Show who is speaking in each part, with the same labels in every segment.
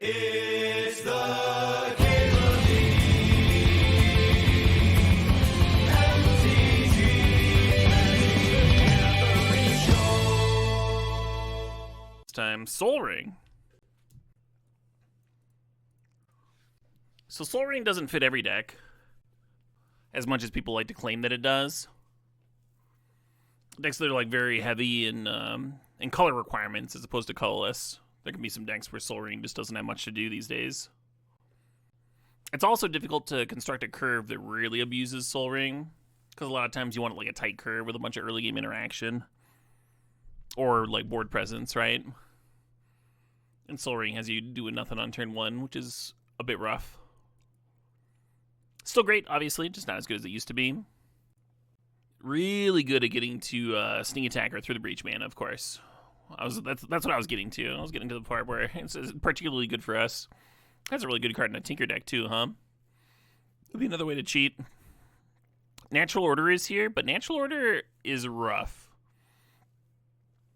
Speaker 1: It's the Cable
Speaker 2: This time, Soul Ring. So Soul Ring doesn't fit every deck, as much as people like to claim that it does. Decks that are like very heavy in color requirements as opposed to colorless. There can be some decks where Soul Ring just doesn't have much to do these days. It's also difficult to construct a curve that really abuses Soul Ring, because a lot of times you want like a tight curve with a bunch of early game interaction. Or like board presence, right? And Soul Ring has you doing nothing on turn 1, which is a bit rough. Still great, obviously, just not as good as it used to be. Really good at getting to Sting Attacker through the Breach mana, of course. That's what I was getting to. I was getting to the part where it's particularly good for us. That's a really good card in a Tinker deck too, huh? Would be another way to cheat. Natural Order is here, but Natural Order is rough.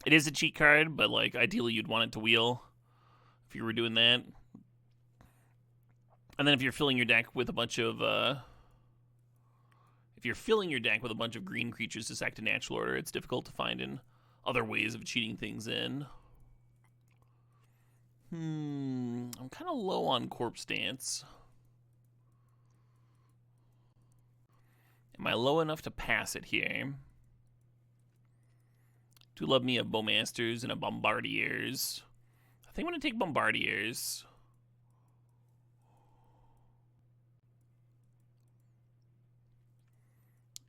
Speaker 2: It is a cheat card, but like ideally you'd want it to wheel if you were doing that. And then if you're filling your deck with a bunch of green creatures to sack to Natural Order, it's difficult to find in other ways of cheating things in. I'm kind of low on Corpse Dance. Am I low enough to pass it here? Do love me a Bowmasters and a Bombardiers. I think I'm going to take Bombardiers.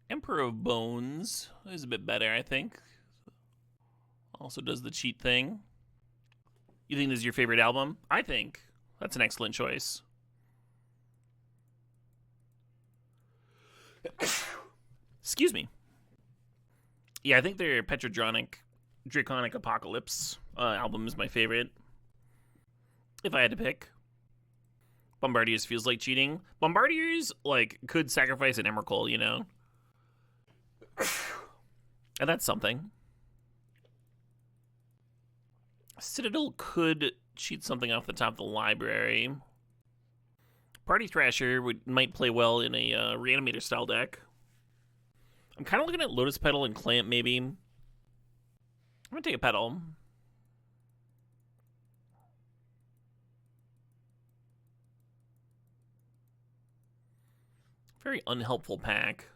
Speaker 2: Emperor of Bones is a bit better, I think. Also does the cheat thing. You think this is your favorite album? I think that's an excellent choice. Excuse me. Yeah, I think their Draconic Apocalypse album is my favorite. If I had to pick. Bombardiers feels like cheating. Bombardiers, like, could sacrifice an Emrakul, you know? And that's something. Citadel could cheat something off the top of the library. Party Thrasher might play well in a Reanimator style deck. I'm kind of looking at Lotus Petal and Clamp, maybe. I'm going to take a Petal. Very unhelpful pack.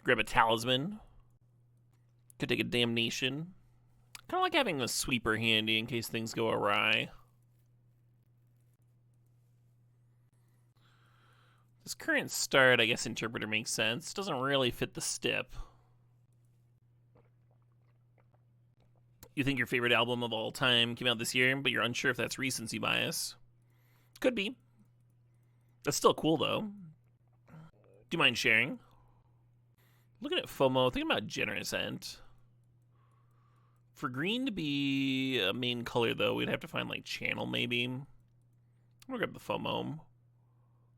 Speaker 2: Grab a Talisman. Could take a Damnation. Kind of like having a Sweeper handy in case things go awry. This current start, I guess Interpreter makes sense. Doesn't really fit the stip. You think your favorite album of all time came out this year, but you're unsure if that's recency bias. Could be. That's still cool, though. Do you mind sharing? Looking at FOMO, thinking about Generous Ent. For green to be a main color, though, we'd have to find, like, Channel, maybe. I'm gonna grab the FOMO.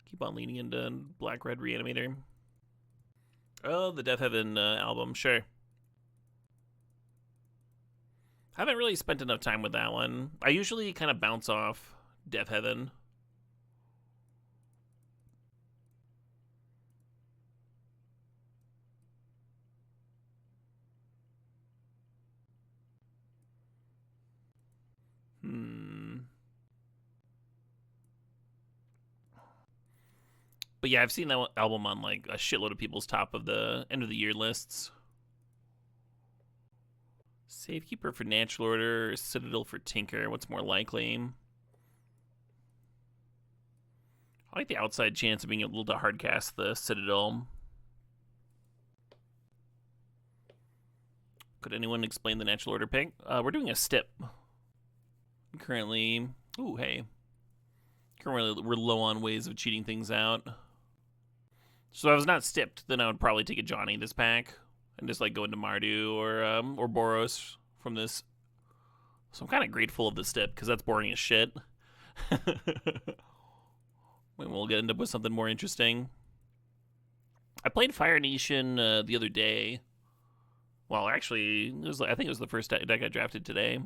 Speaker 2: Keep on leaning into Black-Red Reanimator. Oh, the Death Heaven album, sure. I haven't really spent enough time with that one. I usually kind of bounce off Death Heaven. But yeah, I've seen that album on like a shitload of people's top of the end of the year lists. Safekeeper for Natural Order, Citadel for Tinker. What's more likely? I like the outside chance of being able to hardcast the Citadel. Could anyone explain the Natural Order pick? We're doing a stip. Currently, currently we're low on ways of cheating things out. So if I was not stipped, then I would probably take a Johnny this pack and just like go into Mardu or Boros from this. So I'm kind of grateful of the stip because that's boring as shit. We'll end up with something more interesting. I played Fire Nation the other day. Well, actually, I think it was the first deck I drafted today.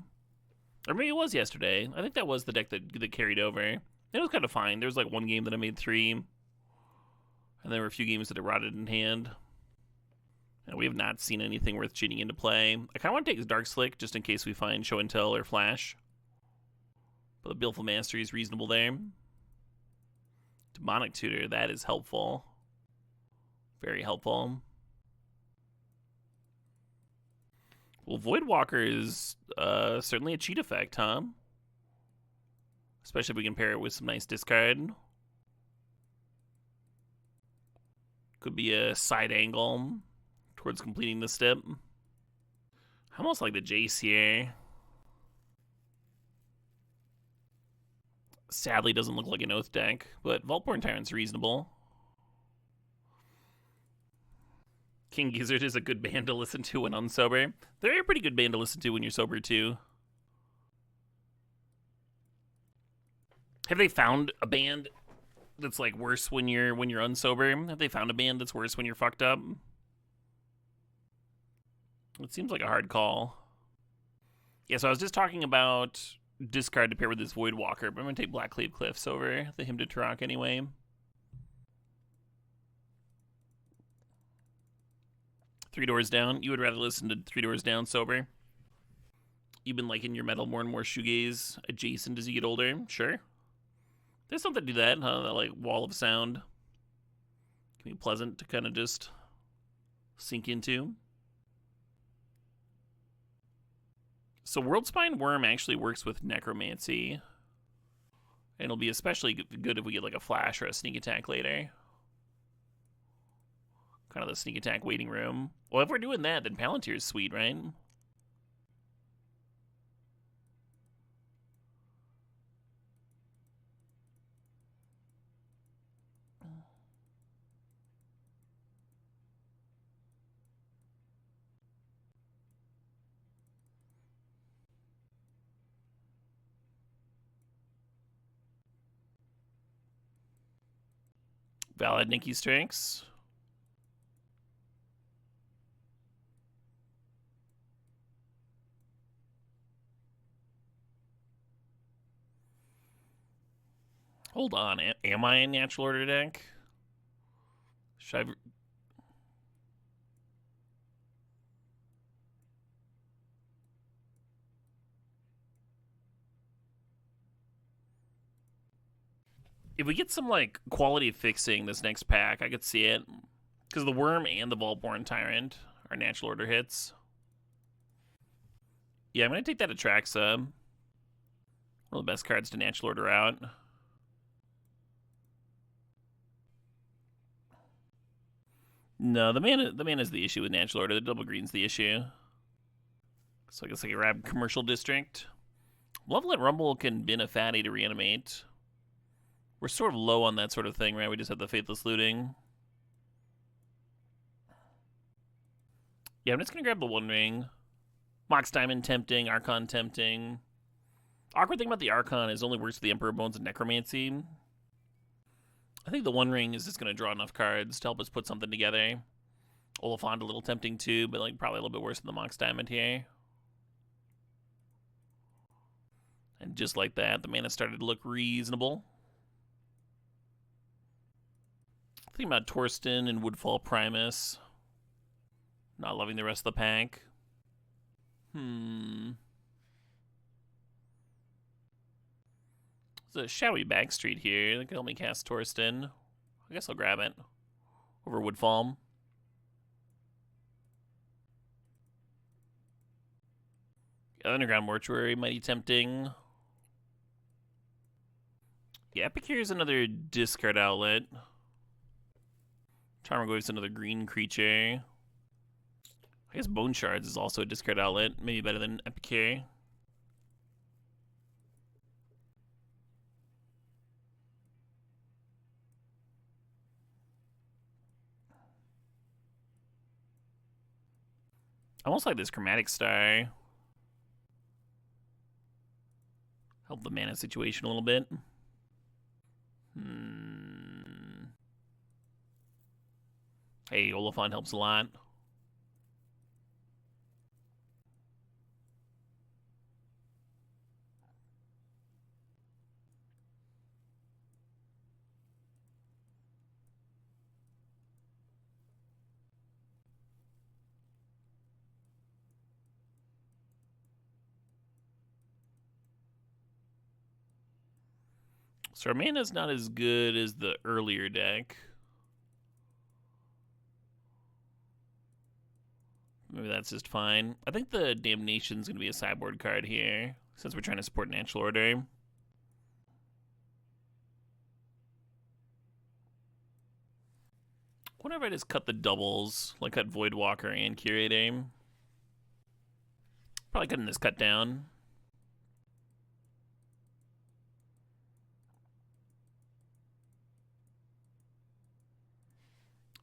Speaker 2: Or maybe it was yesterday. I think that was the deck that carried over. It was kind of fine. There was like one game that I made 3, and there were a few games that I rotted in hand. And we have not seen anything worth cheating into play. I kind of want to take his Dark Slick just in case we find Show and Tell or Flash. But the Baleful Mastery is reasonable there. Demonic Tutor, that is helpful. Very helpful. Well, Voidwalker is certainly a cheat effect, huh? Especially if we can pair it with some nice discard. Could be a side angle towards completing the step. I almost like the Jace here. Sadly, doesn't look like an Oath deck, but Vaultborn Tyrant's reasonable. King Gizzard is a good band to listen to when unsober. They're a pretty good band to listen to when you're sober, too. Have they found a band that's like worse when you're unsober? Have they found a band that's worse when you're fucked up? It seems like a hard call. Yeah, so I was just talking about discard to pair with this Voidwalker, but I'm going to take Blackcleave Cliffs over the Hymn to Turok anyway. Three Doors Down. You would rather listen to Three Doors Down sober? You've been liking your metal more and more shoegaze adjacent as you get older? Sure. There's something to that, huh? That like wall of sound can be pleasant to kind of just sink into. So Worldspine Worm actually works with Necromancy. And it'll be especially good if we get like a Flash or a Sneak Attack later. Kind of the Sneak Attack waiting room. Well, if we're doing that, then Palantir's sweet, right? Valid Nikki Strengths. Hold on, am I in Natural Order deck? Should I... If we get some, like, quality fixing this next pack, I could see it. Because the Worm and the Vaultborn Tyrant are Natural Order hits. Yeah, I'm going to take that Atraxa. One of the best cards to Natural Order out. No, the mana is the issue with Natural Order. The double green's the issue. So I guess I can grab Commercial District. Lovelet Rumble can bin a fatty to reanimate. We're sort of low on that sort of thing, right? We just have the Faithless Looting. Yeah, I'm just going to grab the One Ring. Mox Diamond tempting, Archon tempting. Awkward thing about the Archon is it only works with the Emperor Bones and Necromancy. I think the One Ring is just going to draw enough cards to help us put something together. Oliphant a little tempting too, but like probably a little bit worse than the Mox Diamond here. And just like that, the mana started to look reasonable. Thinking about Torsten and Woodfall Primus. Not loving the rest of the pack. There's a shadowy Backstreet here that can help me cast Torsten. I guess I'll grab it over Woodfall. Underground Mortuary, mighty tempting. Yeah, Epicure is another discard outlet. Tarmogoyf is another green creature. I guess Bone Shards is also a discard outlet. Maybe better than Epicure. I almost like this Chromatic Star. Help the mana situation a little bit. Hey, Oliphant helps a lot. So our mana's not as good as the earlier deck. Maybe that's just fine. I think the Damnation's going to be a sideboard card here, since we're trying to support Natural Order. What if I just cut the doubles, like cut Voidwalker and Curator? Probably cutting this cut down.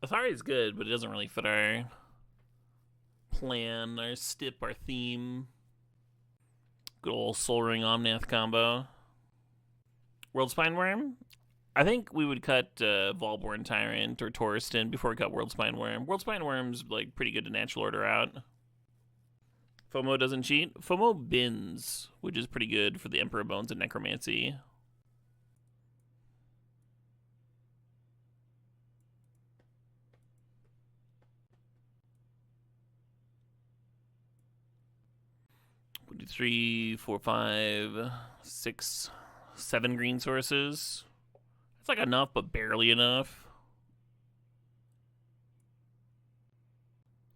Speaker 2: Athari is good, but it doesn't really fit our plan, our stip, our theme. Good old Soul Ring Omnath combo. World Spine Worm? I think we would cut Volborn Tyrant or Touriston before we cut World Spine Worm. World Spine Worm's like pretty good to Natural Order out. FOMO doesn't cheat. FOMO bins, which is pretty good for the Emperor Bones and Necromancy. We'll do 3, 4, 5, 6, 7 green sources. It's like enough, but barely enough.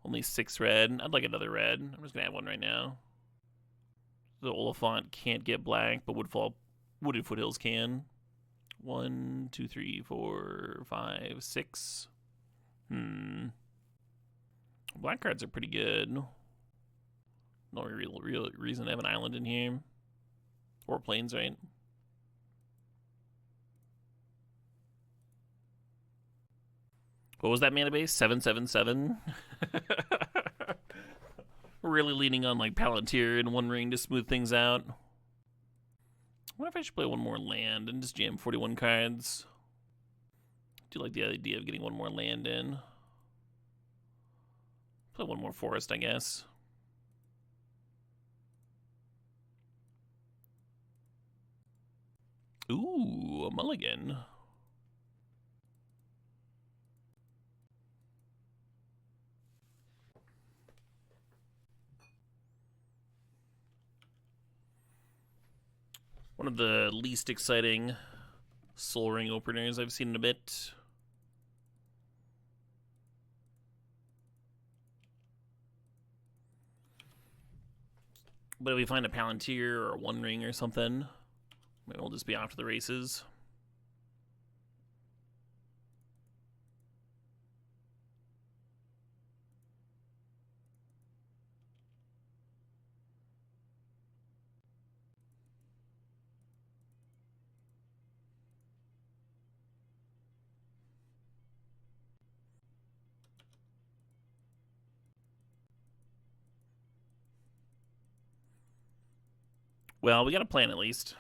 Speaker 2: Only 6 red. I'd like another red. I'm just gonna have one right now. The Oliphant can't get black, but Wooded Foothills can. 1, 2, 3, 4, 5, 6. Black cards are pretty good. No real reason to have an island in here. Or plains, right? What was that mana base? 777? Really leaning on like Palantir and One Ring to smooth things out. What if I should play one more land and just jam 41 cards? I do like the idea of getting one more land in. Play one more forest, I guess. Ooh, a mulligan. One of the least exciting Soul Ring openers I've seen in a bit. But if we find a Palantir or a One Ring or something, maybe we'll just be off to the races. Well, we got a plan at least.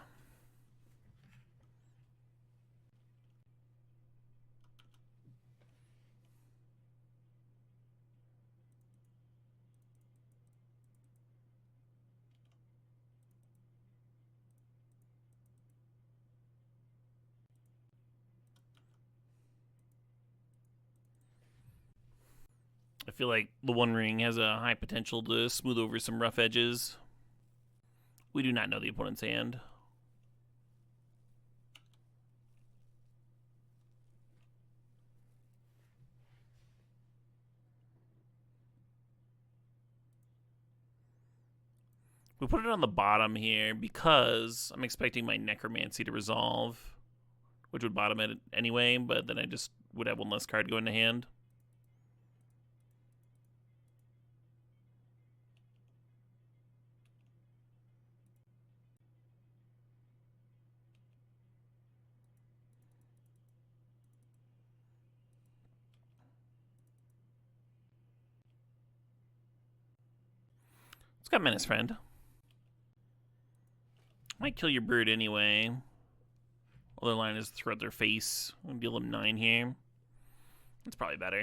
Speaker 2: I feel like the One Ring has a high potential to smooth over some rough edges. We do not know the opponent's hand. We put it on the bottom here because I'm expecting my Necromancy to resolve, which would bottom it anyway, but then I just would have one less card go into hand. It's got Menace Friend. Might kill your bird anyway. Other line is throughout their face. I'm gonna deal them 9 here. It's probably better.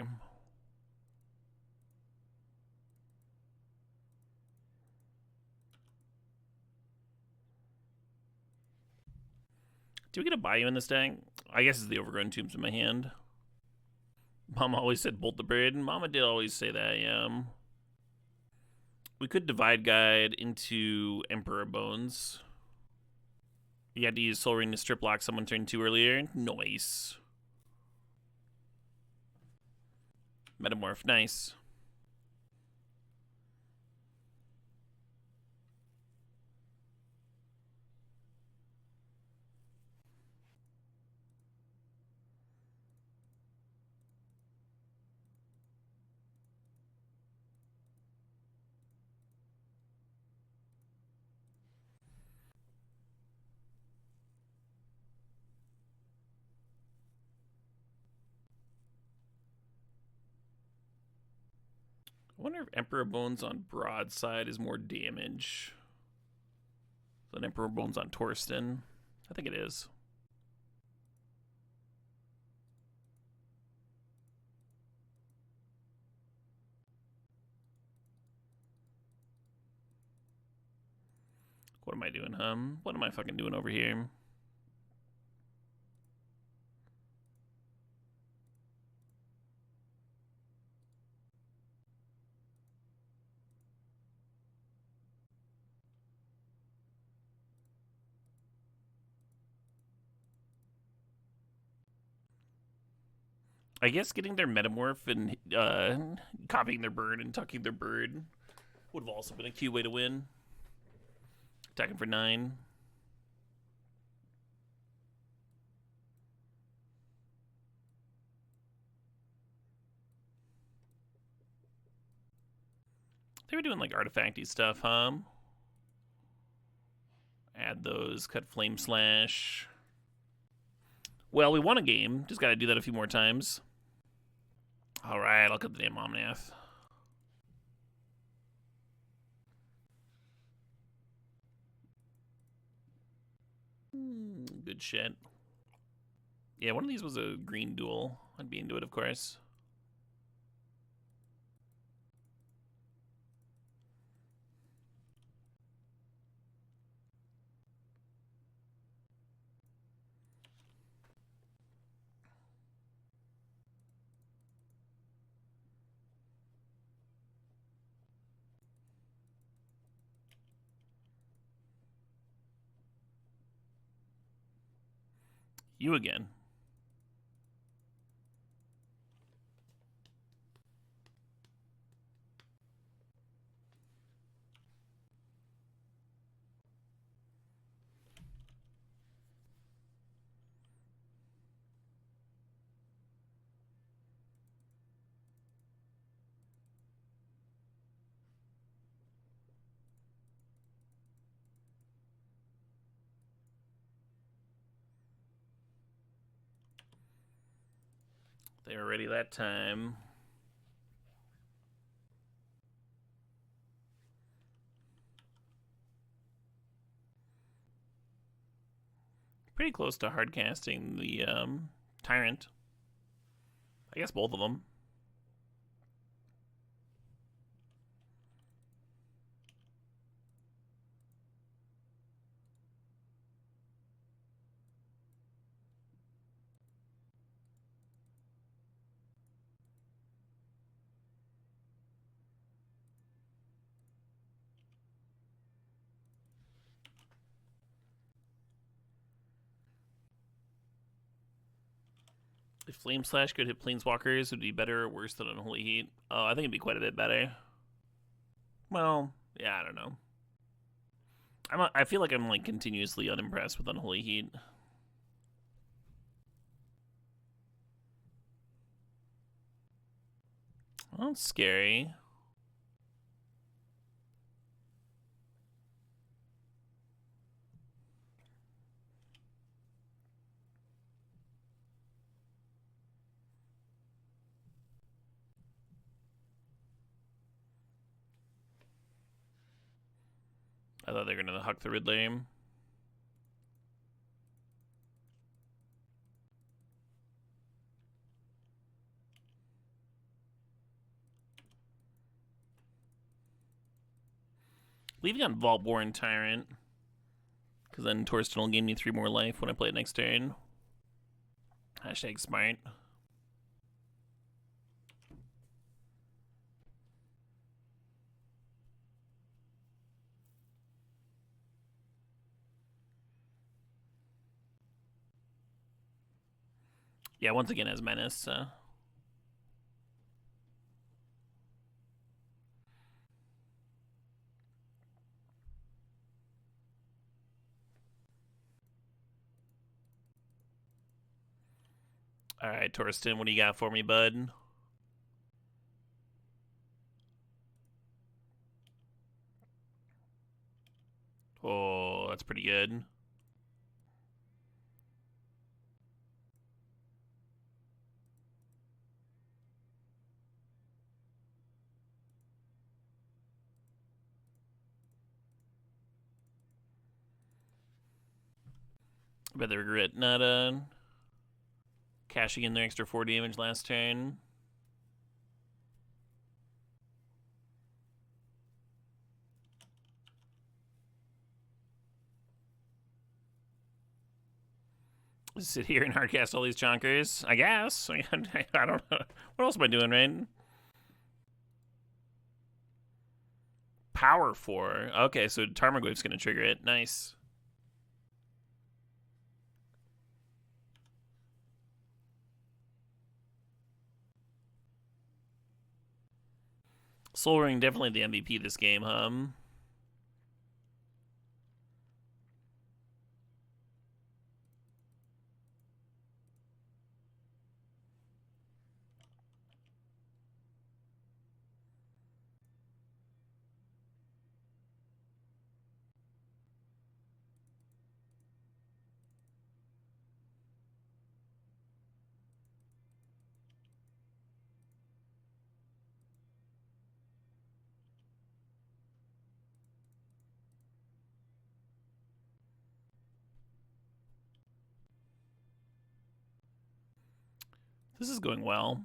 Speaker 2: Do we get a Bayou in this deck? I guess it's the Overgrown Tombs in my hand. Mama always said bolt the bird. Mama did always say that, yeah. We could Divide Guide into Emperor Bones. You had to use Soul Ring to strip lock someone turn 2 earlier. Nice. Metamorph, nice. I wonder if Emperor Bones on Broadside is more damage than Emperor Bones on Torsten. I think it is. What am I doing, What am I fucking doing over here? I guess getting their Metamorph and copying their bird and tucking their bird would have also been a cute way to win. Attacking for 9. They were doing like artifacty stuff, Add those, cut Flame Slash. Well, we won a game. Just gotta do that a few more times. Alright, I'll cut the damn Omnath. Good shit. Yeah, one of these was a green duel. I'd be into it, of course. You again. They were ready that time. Pretty close to hard casting the Tyrant. I guess both of them. If Flame Slash could hit Planeswalkers, would it be better or worse than Unholy Heat? Oh, I think it'd be quite a bit better. Well, yeah, I don't know. I feel like I'm like continuously unimpressed with Unholy Heat. Well, it's scary. I thought they were gonna huck the Riddler. Leaving on Vaultborn Tyrant, because then Torsten will gain me 3 more life when I play it next turn. Hashtag smart. Yeah, once again as Menace. All right, Torsten, what do you got for me, bud? Oh, that's pretty good. I bet they regret not cashing in their extra 4 damage last turn. Sit here and hardcast all these chonkers, I guess. I don't know. What else am I doing, right? Power 4. Okay, so Tarmogoyf's gonna trigger it. Nice. Soul Ring definitely the MVP this game, huh? This is going well.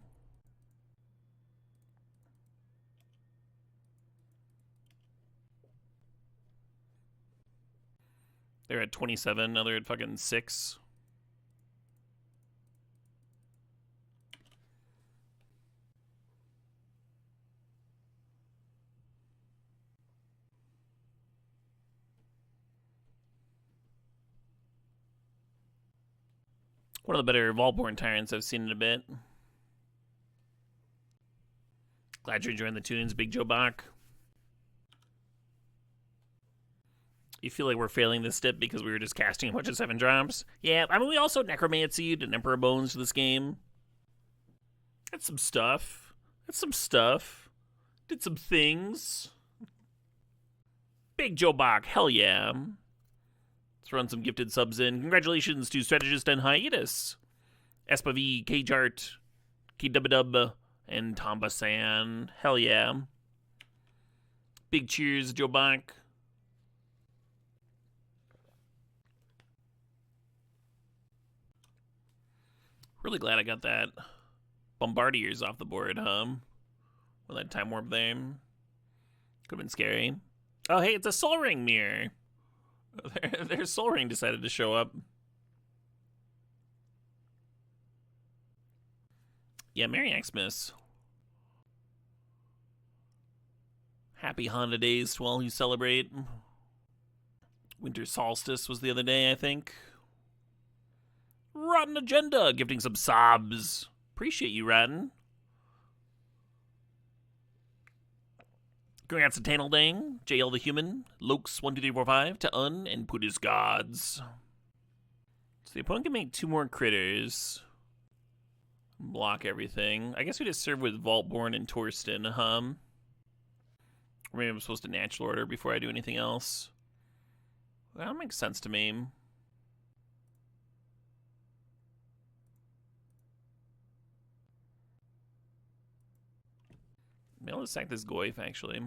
Speaker 2: They're at 27, now they're at fucking 6. One of the better Vaultborn Tyrants I've seen in a bit. Glad you're enjoying the tune-ins, Big Joe Bach. You feel like we're failing this step because we were just casting a bunch of 7 drops? Yeah, I mean, we also Necromancy'd and Emperor Bones this game. That's some stuff. That's some stuff. Did some things. Big Joe Bach, hell yeah. Let's run some gifted subs in. Congratulations to Strategist and Hiatus, Espav, Kjart, Kdubadub, and Tombasan. Hell yeah. Big cheers, Joe Bach. Really glad I got that Bombardiers off the board, huh? With that Time Warp there. Could have been scary. Oh, hey, it's a Soul Ring mirror. Their Soul Ring decided to show up. Yeah, Merry Xmas. Happy Honda days to all who celebrate. Winter Solstice was the other day, I think. Rotten Agenda, gifting some sobs. Appreciate you, Rotten. Congrats to Tanaldang, JL the Human, Lokes12345, to Un, and Put His Gods. So the opponent can make 2 more critters. Block everything. I guess we just serve with Vaultborn and Torsten, huh? Or maybe I'm supposed to natural order before I do anything else. That makes sense to me. Maybe I'll just sack this Goyf, actually.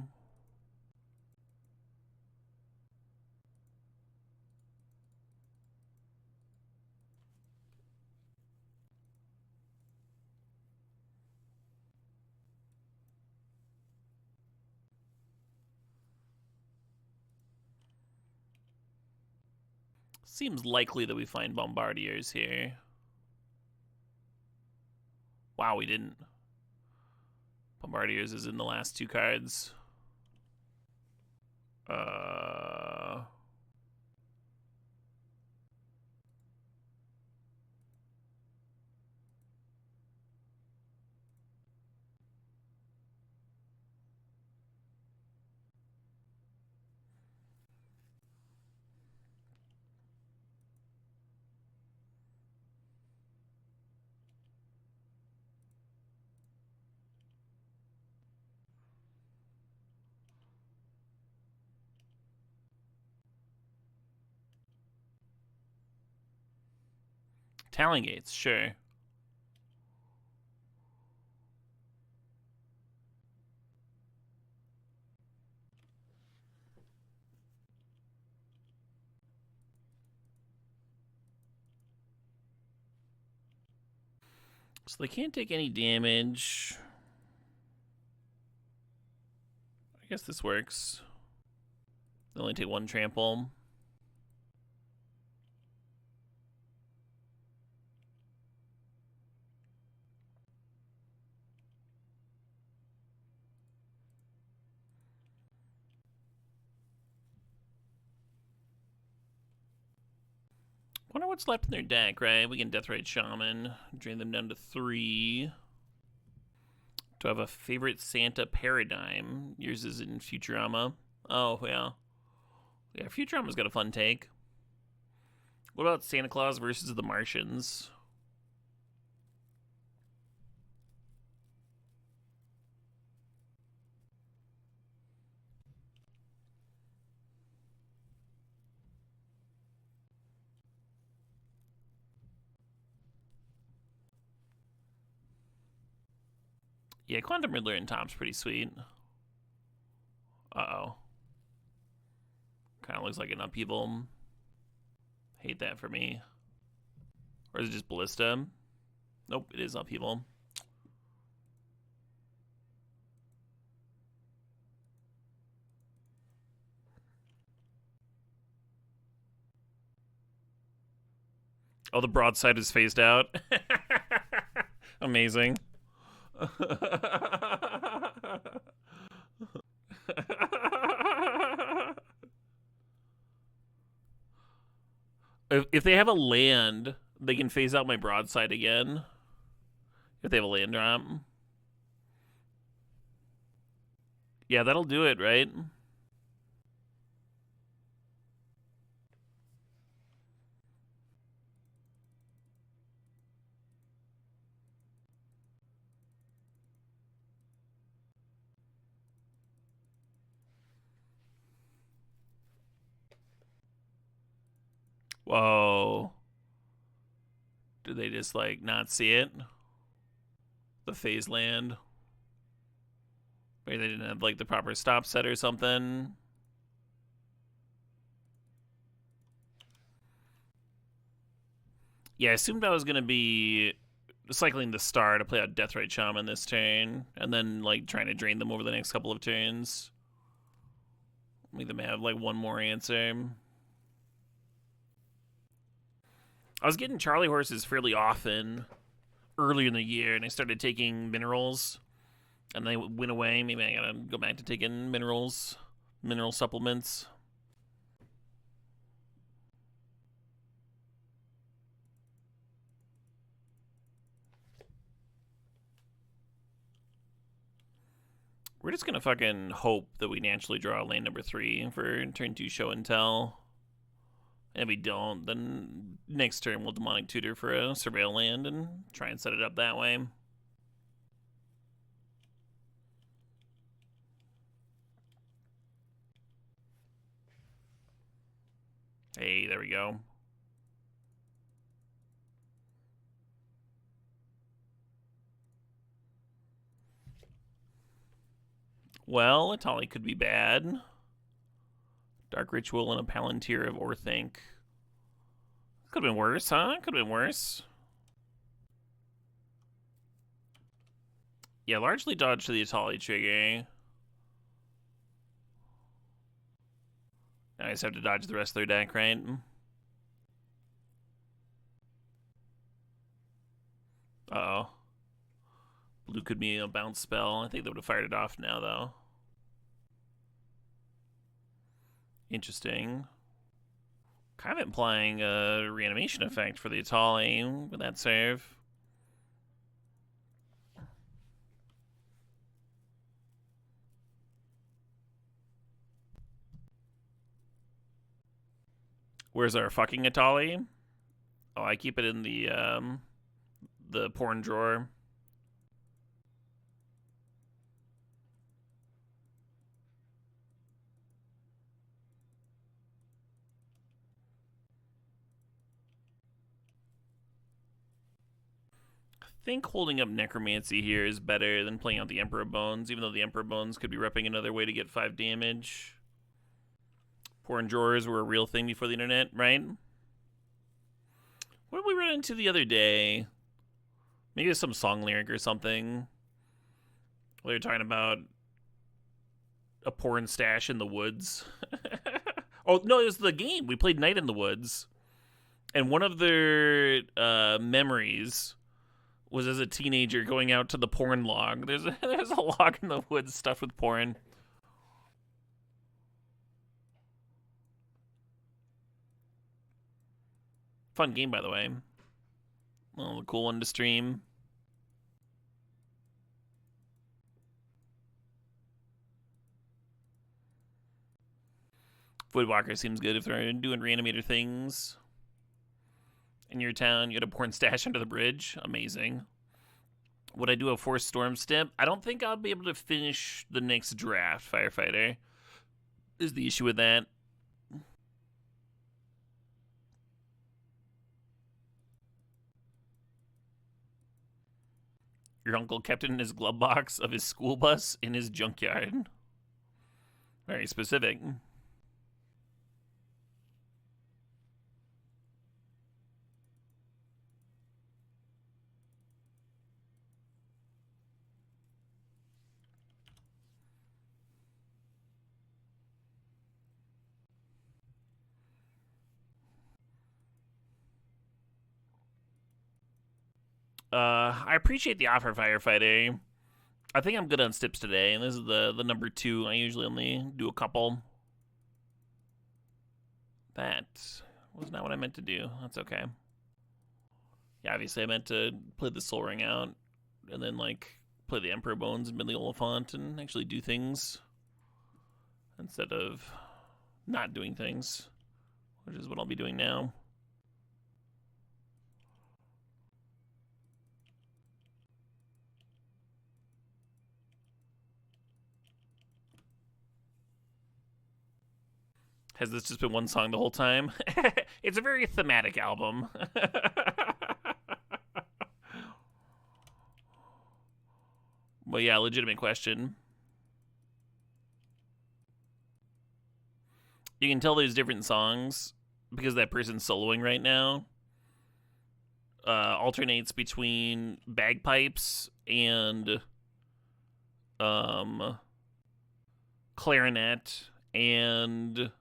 Speaker 2: Seems likely that we find Bombardiers here. Wow, we didn't. Bombardiers is in the last 2 cards. Talon Gates, sure. So they can't take any damage. I guess this works. They only take one trample. Wonder what's left in their deck, right? We can Deathrite Shaman, drain them down to 3. Do I have a favorite Santa Paradigm? Yours is in Futurama. Oh, yeah. Yeah, Futurama's got a fun take. What about Santa Claus versus the Martians? Yeah, Quantum Riddler and Top's pretty sweet. Uh-oh. Kind of looks like an upheaval. Hate that for me. Or is it just Ballista? Nope, it is upheaval. Oh, the broadside is phased out. Amazing. If they have a land, they can phase out my broadside again. If they have a land drop. Yeah, that'll do it, right? Whoa. Did they just, like, not see it? The phase land? Maybe they didn't have, like, the proper stop set or something? Yeah, I assumed I was going to be cycling the star to play out Deathrite Shaman this turn, and then, like, trying to drain them over the next couple of turns. Make them have, like, one more answer. I was getting Charlie horses fairly often early in the year, and I started taking minerals, and they went away. Maybe I gotta go back to taking minerals, mineral supplements. We're just gonna fucking hope that we naturally draw lane number 3 for turn 2 show and tell. And if we don't, then next turn we'll Demonic Tutor for a Surveil land and try and set it up that way. Hey, there we go. Well, Atali could be bad. Dark Ritual and a Palantir of Orthanc. Could have been worse, huh? Could have been worse. Yeah, largely dodge to the Atali trigger. Now I just have to dodge the rest of their deck, right? Uh-oh. Blue could be a bounce spell. I think they would have fired it off now, though. Interesting. Kind of implying a reanimation effect for the Atali with that save. Where's our fucking Atali? Oh, I keep it in the porn drawer. think holding up Necromancy here is better than playing out the Emperor Bones, even though the Emperor Bones could be repping another way to get 5 damage. Porn drawers were a real thing before the internet, right? What did we run into the other day? Maybe it's some song lyric or something. They were talking about a porn stash in the woods. Oh, no, it was the game. We played Night in the Woods. And one of their memories was as a teenager going out to the porn log. There's a log in the woods stuffed with porn. Fun game, by the way. Oh, cool one to stream. Voidwalker seems good if they're doing reanimator things. In your town, you had a porn stash under the bridge. Amazing. Would I do a Force Storm Step? I don't think I'll be able to finish the next draft, Firefighter. Is the issue with that. Your uncle kept it in his glove box of his school bus in his junkyard. Very specific. I appreciate the offer, Firefighter. I think I'm good on Stips today, and this is the number 2. I usually only do a couple. That was not what I meant to do. That's okay. Yeah, obviously I meant to play the Soul Ring out, and then, like, play the Emperor Bones and Midley Oliphant, and actually do things instead of not doing things, which is what I'll be doing now. Has this just been one song the whole time? It's a very thematic album. Well, yeah, legitimate question. You can tell there's different songs because that person's soloing right now. Alternates between bagpipes and clarinet and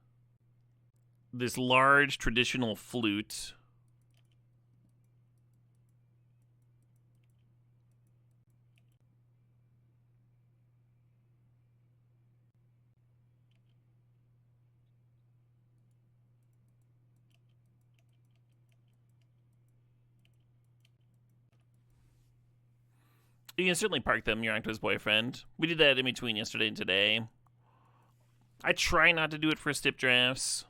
Speaker 2: this large traditional flute. You can certainly park them, your Octo's boyfriend. We did that in between yesterday and today. I try not to do it for stip drafts.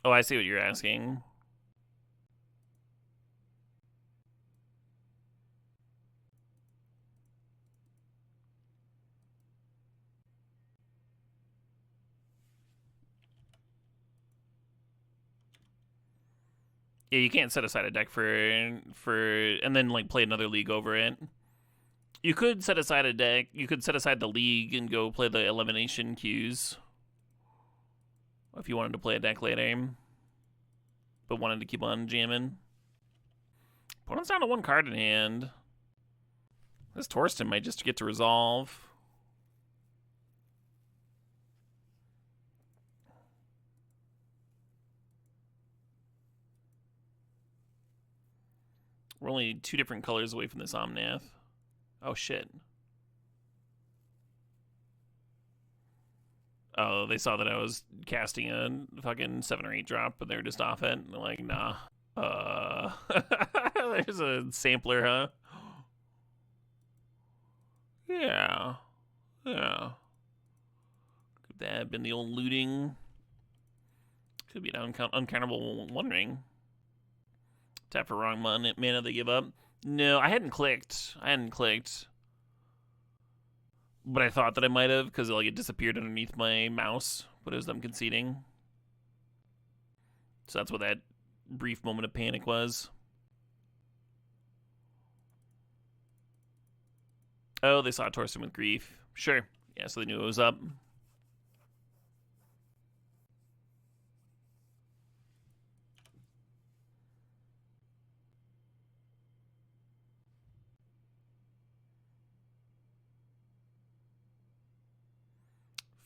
Speaker 2: Oh, I see what you're asking. Yeah, you can't set aside a deck for and then like play another league over it. You could set aside a deck. You could set aside the league and go play the elimination queues if you wanted to play a deck later, but wanted to keep on jamming. Opponent's down to 1 card in hand. This Torsten might just get to resolve. We're only 2 different colors away from this Omnath. Oh, shit. Oh, they saw that I was casting a fucking 7 or 8 drop, but they're just off it. And they're like, nah. There's a sampler, huh? Yeah. Yeah. Could that have been the old looting? Could be an uncountable One Ring. Tap for wrong mana, they give up. No, I hadn't clicked. But I thought that I might have because like it disappeared underneath my mouse. But it was them conceding. So that's what that brief moment of panic was. Oh, they saw Torsten with grief. Sure. Yeah, so they knew it was up.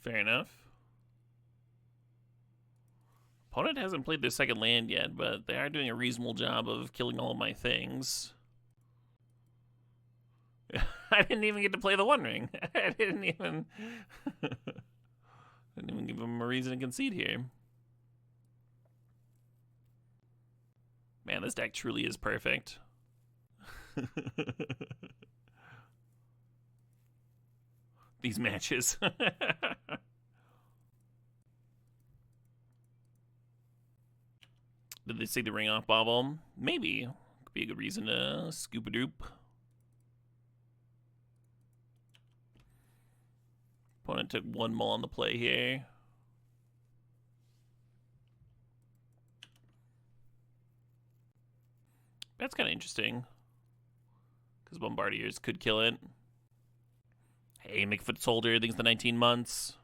Speaker 2: Fair enough. Opponent hasn't played their second land yet, but they are doing a reasonable job of killing all of my things. I didn't even get to play the One Ring. I didn't even give them a reason to concede here. Man, this deck truly is perfect. These matches. Did they see the ring off bobble? Maybe. Could be a good reason to scoop a doop. Opponent took one mull on the play here. That's kind of interesting. Because Bombardiers could kill it. Hey, McFoot Soldier, I think it's the 19 months.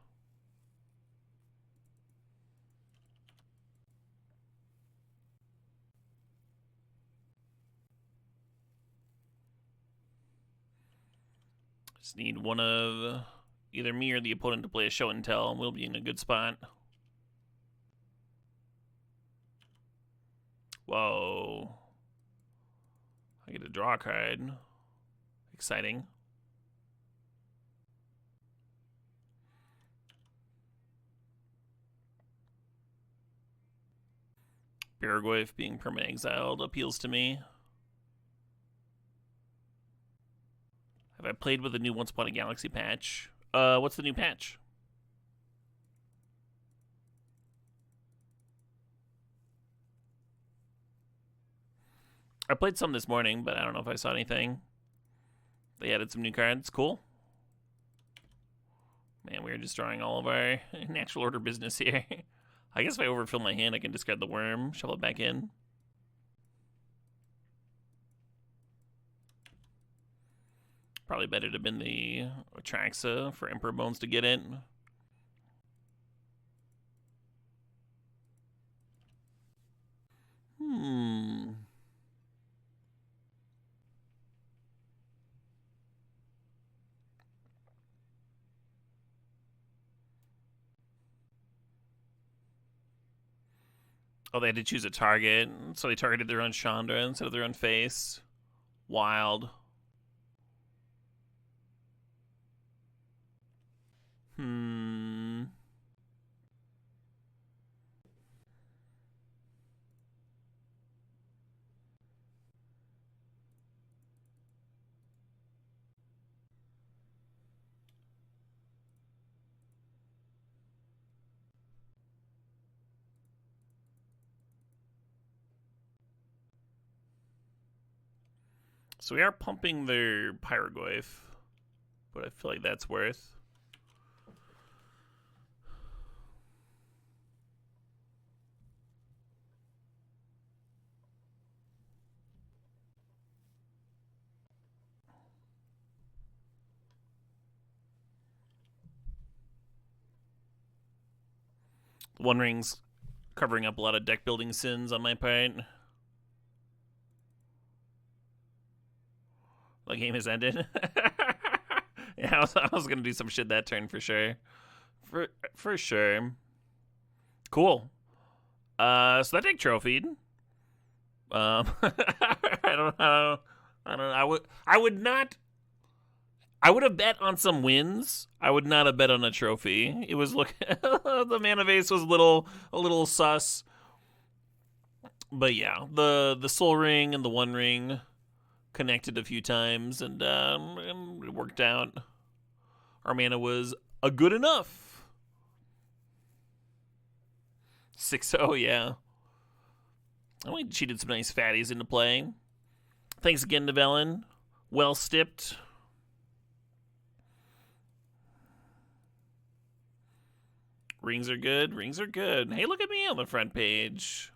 Speaker 2: Just need one of either me or the opponent to play a show and tell, and we'll be in a good spot. Whoa. I get to draw a card. Exciting. Baragorf being permanent exiled appeals to me. Have I played with the new Once Upon a Galaxy patch? What's the new patch? I played some this morning, but I don't know if I saw anything. They added some new cards. Cool. Man, we were just drawing all of our natural order business here. I guess if I overfill my hand, I can discard the worm, shuffle it back in. Probably better to have been the Atraxa for Emperor Bones to get it. Oh, they had to choose a target, so they targeted their own Chandra instead of their own face. Wild. So we are pumping their Pyrogoyf, but I feel like that's worth. One Ring's covering up a lot of deck building sins on my part. The game has ended. Yeah, I was gonna do some shit that turn for sure. For sure. Cool. So that deck trophied. I don't know. I would not. I would have bet on some wins. I would not have bet on a trophy. It was the mana base was a little sus. But yeah, the Soul Ring and the One Ring connected a few times, and it worked out. Our mana was a good enough. 6-0, yeah. I only cheated some nice fatties into play. Thanks again to Velen. Well stipped. Rings are good. Rings are good. Hey, look at me on the front page.